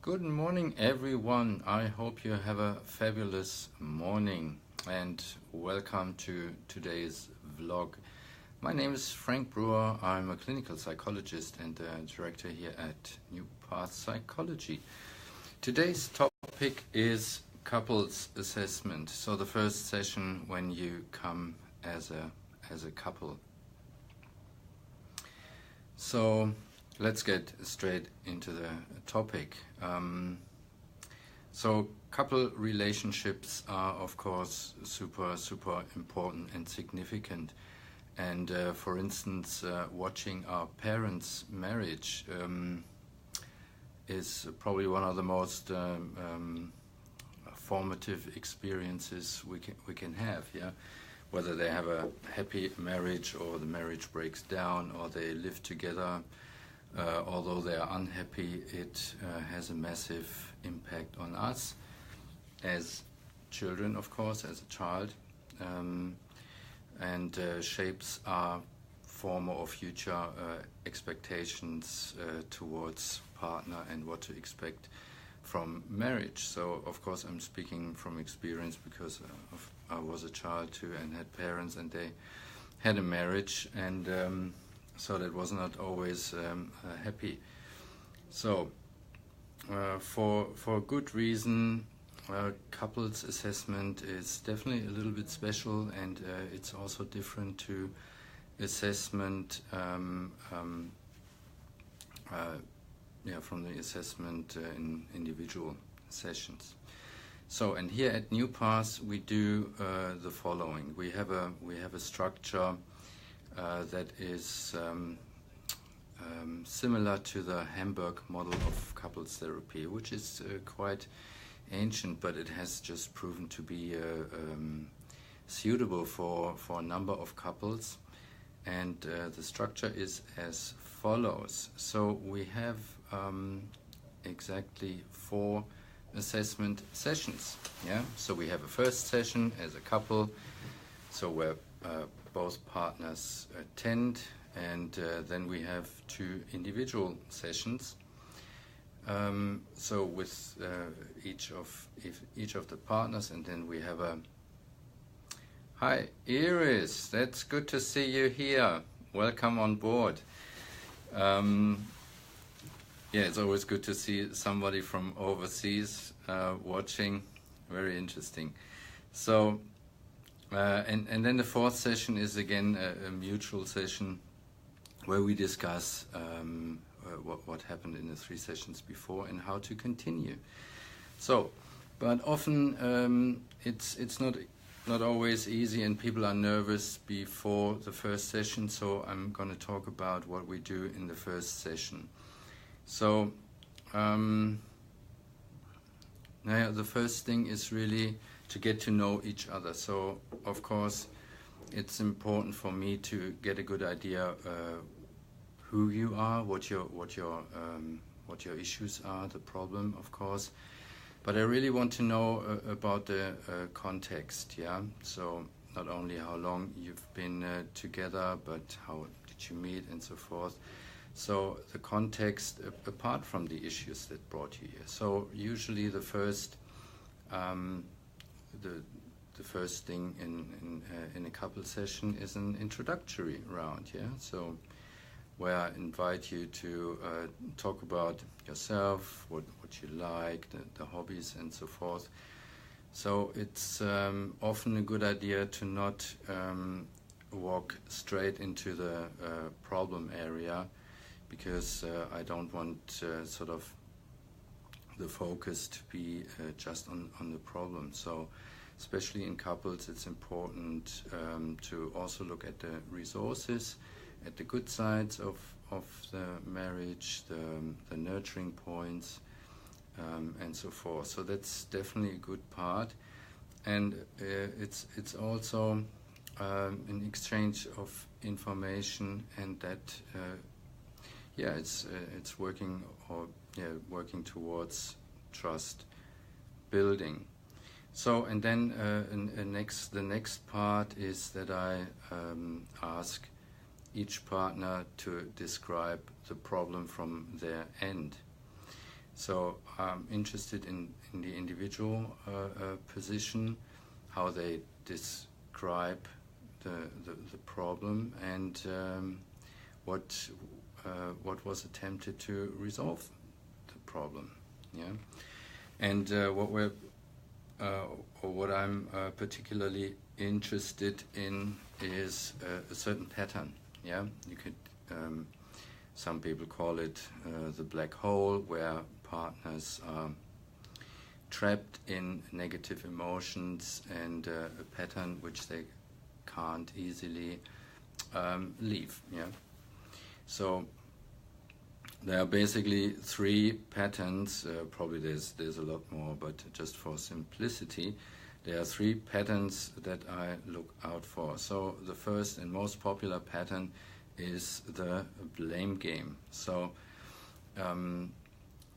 Good morning, everyone. I hope you have a fabulous morning and welcome to today's vlog. My name is Frank Brewer. I'm a clinical psychologist and director here at New Path Psychology. Today's topic is couples assessment. So the first session when you come as a couple. So let's get straight into the topic. So couple relationships are of course super important and significant. And for instance, watching our parents' marriage is probably one of the most formative experiences we can have. Yeah, whether they have a happy marriage or the marriage breaks down or they live together. Although they are unhappy, it has a massive impact on us as children, of course, as a child, and shapes our former or future expectations towards partner and what to expect from marriage. So, of course, I'm speaking from experience because I was a child too and had parents and they had a marriage, and so that was not always happy. So for good reason, couples assessment is definitely a little bit special, and it's also different to assessment from the assessment in individual sessions. So, and here at New Path we do the following. We have a structure that is similar to the Hamburg model of couples therapy, which is quite ancient, but it has just proven to be suitable for a number of couples. And the structure is as follows. So we have exactly 4 assessment sessions. Yeah. So we have a first session as a couple, so where both partners attend, and then we have 2 individual sessions. So with each of the partners, and then we have a. Hi, Iris. That's good to see you here. Welcome on board. Yeah, it's always good to see somebody from overseas watching. Very interesting. So. And then the 4th session is again a mutual session where we discuss what happened in the 3 sessions before and how to continue. So, but often it's not always easy, and people are nervous before the first session. So I'm going to talk about what we do in the first session. So, the first thing is really to get to know each other. So, of course, it's important for me to get a good idea who you are, what your issues are, the problem, of course. But I really want to know about the context. Yeah. So not only how long you've been together, but how did you meet and so forth. So the context apart from the issues that brought you here. So usually the first. The first thing in a couple session is an introductory round, yeah. So where I invite you to talk about yourself, what you like, the hobbies, and so forth. So it's often a good idea to not walk straight into the problem area, because I don't want sort of the focus to be just on the problem. So especially in couples, it's important to also look at the resources, at the good sides of the marriage, the nurturing points, and so forth. So that's definitely a good part, and it's also an exchange of information, and that it's working towards trust building. So, and then the next part is that I ask each partner to describe the problem from their end. So I'm interested in the individual position, how they describe the problem, and what was attempted to resolve the problem. Yeah, and what I'm particularly interested in is a certain pattern. Yeah, you could. Some people call it the black hole, where partners are trapped in negative emotions and a pattern which they can't easily leave. Yeah. So there are basically three patterns. Probably there's a lot more, but just for simplicity, there are three patterns that I look out for. So the first and most popular pattern is the blame game. So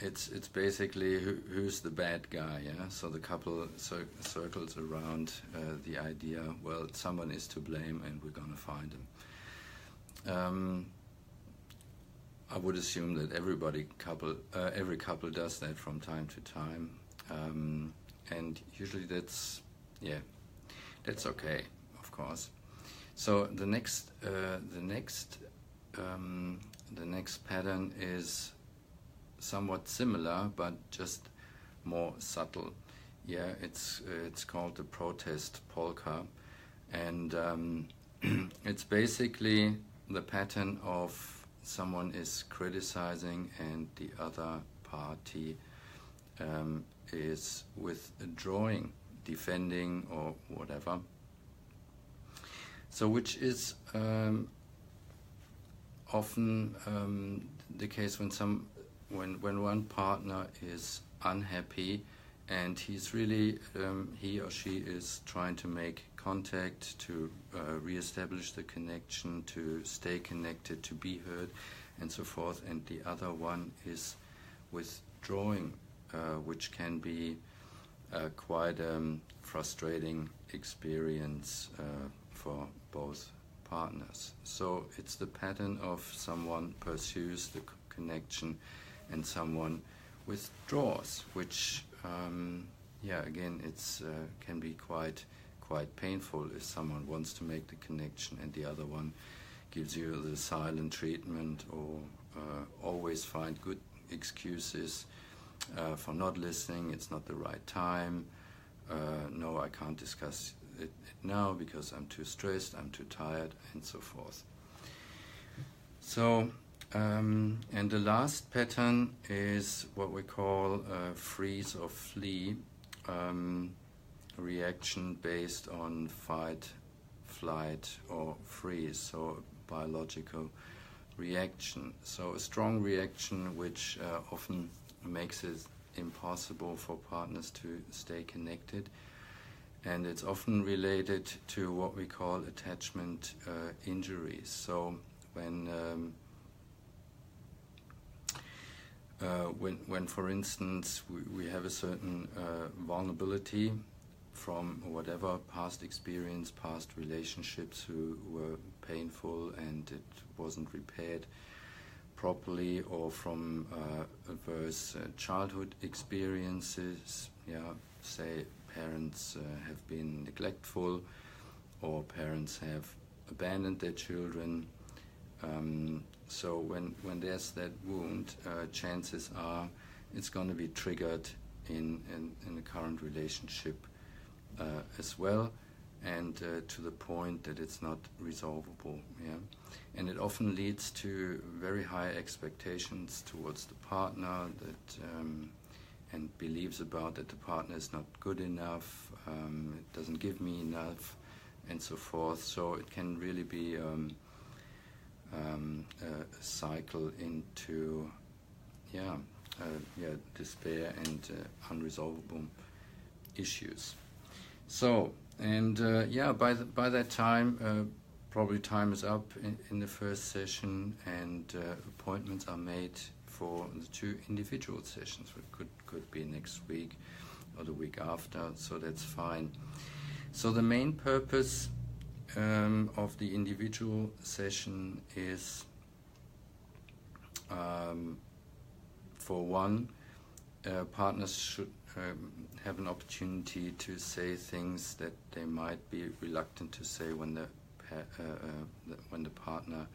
it's basically who's the bad guy. Yeah. So the couple circles around the idea. Well, someone is to blame, and we're gonna find him. I would assume that every couple does that from time to time, and usually that's okay, of course. So the next pattern is somewhat similar, but just more subtle. Yeah, it's called the protest polka, and it's basically the pattern of someone is criticizing and the other party is withdrawing, defending, or whatever. So which is often the case when one partner is unhappy and he's really he or she is trying to make contact, to reestablish the connection, to stay connected, to be heard, and so forth, and the other one is withdrawing, which can be quite a frustrating experience for both partners. So it's the pattern of someone pursues the connection and someone withdraws, which again it's can be quite painful if someone wants to make the connection and the other one gives you the silent treatment, or always find good excuses for not listening. It's not the right time. No, I can't discuss it now because I'm too stressed, I'm too tired, and so forth. So, and the last pattern is what we call freeze or flee, reaction based on fight, flight, or freeze, so a biological reaction. So a strong reaction which often makes it impossible for partners to stay connected, and it's often related to what we call attachment injuries. So when for instance we have a certain vulnerability from whatever past experience, past relationships who were painful and it wasn't repaired properly, or from adverse childhood experiences, say parents have been neglectful, or parents have abandoned their children. So when there's that wound, chances are it's going to be triggered in the current relationship as well, and to the point that it's not resolvable. Yeah, and it often leads to very high expectations towards the partner, that and beliefs about that the partner is not good enough, it doesn't give me enough, and so forth. So it can really be a cycle into despair and unresolvable issues. So, and by that time, probably time is up in the first session, and appointments are made for the 2 individual sessions. It could be next week or the week after, so that's fine. So the main purpose of the individual session is, for one, partners should have an opportunity to say things that they might be reluctant to say when the partner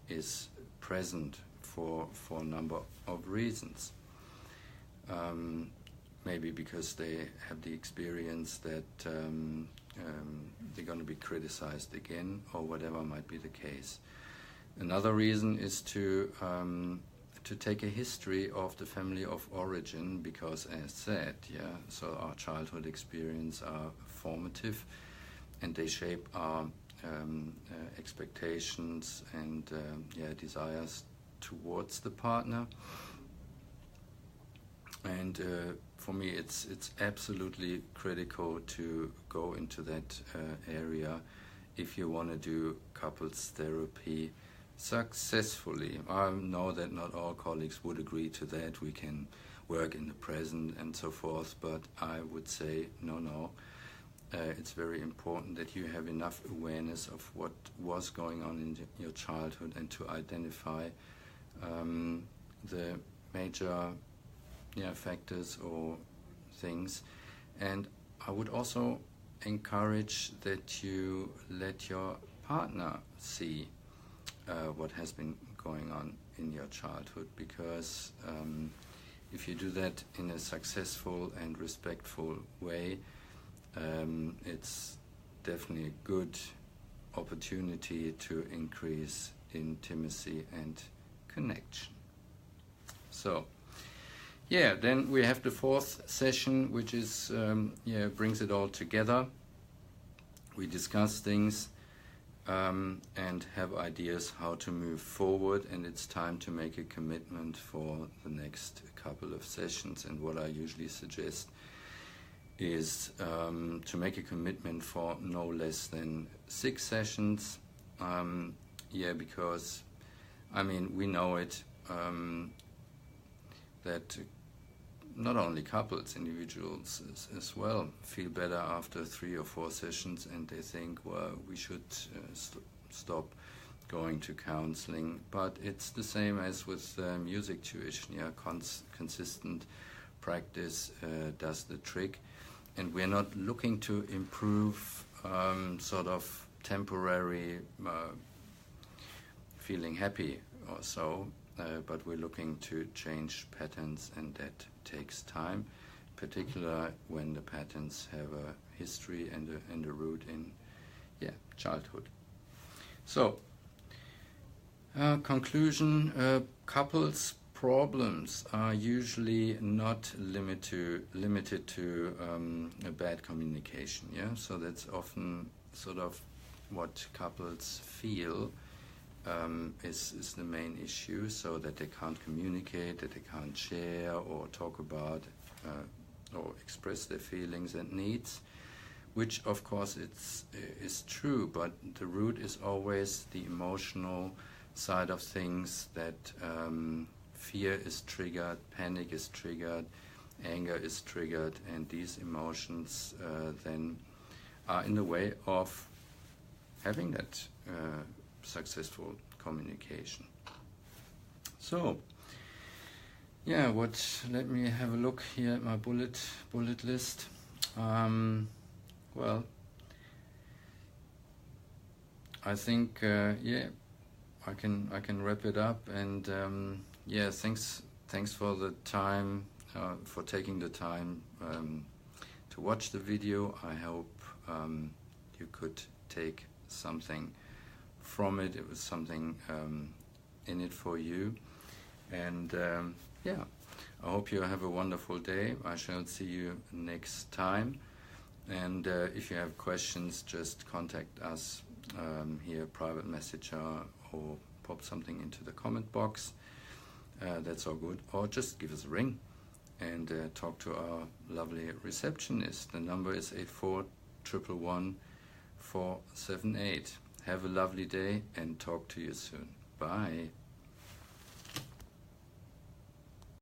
is present for a number of reasons. Maybe because they have the experience that they're going to be criticized again, or whatever might be the case. Another reason is to take a history of the family of origin, because, as said, so our childhood experience are formative, and they shape our expectations and desires towards the partner. And for me, it's absolutely critical to go into that area if you want to do couples therapy successfully. I know that not all colleagues would agree to that. We can work in the present and so forth, but I would say no. It's very important that you have enough awareness of what was going on in your childhood and to identify the major factors or things. And I would also encourage that you let your partner see what has been going on in your childhood, because if you do that in a successful and respectful way, it's definitely a good opportunity to increase intimacy and connection. So then we have the fourth session, which is brings it all together. We discuss things and have ideas how to move forward, and it's time to make a commitment for the next couple of sessions. And what I usually suggest is to make a commitment for no less than 6 sessions. Because we know it that not only couples, individuals as well feel better after 3 or 4 sessions, and they think, well, we should stop going to counseling. But it's the same as with music tuition. Consistent practice does the trick, and we're not looking to improve sort of temporary feeling happy or so, but we're looking to change patterns, and that takes time, particularly when the patterns have a history and a root in childhood. So, conclusion, couples problems are usually not limited to a bad communication. So that's often sort of what couples feel is the main issue, so that they can't communicate, that they can't share or talk about or express their feelings and needs, which of course is true, but the root is always the emotional side of things, that fear is triggered, panic is triggered, anger is triggered, and these emotions then are in the way of having that successful communication. So, let me have a look here at my bullet list. Well, I think I can wrap it up, and thanks for the time, for taking the time to watch the video. I hope you could take something from it. It was something in it for you, and I hope you have a wonderful day. I shall see you next time, and if you have questions, just contact us here, private messenger, or pop something into the comment box. That's all good, or just give us a ring and talk to our lovely receptionist. The number is 84-111-478. Have a lovely day, and talk to you soon. Bye.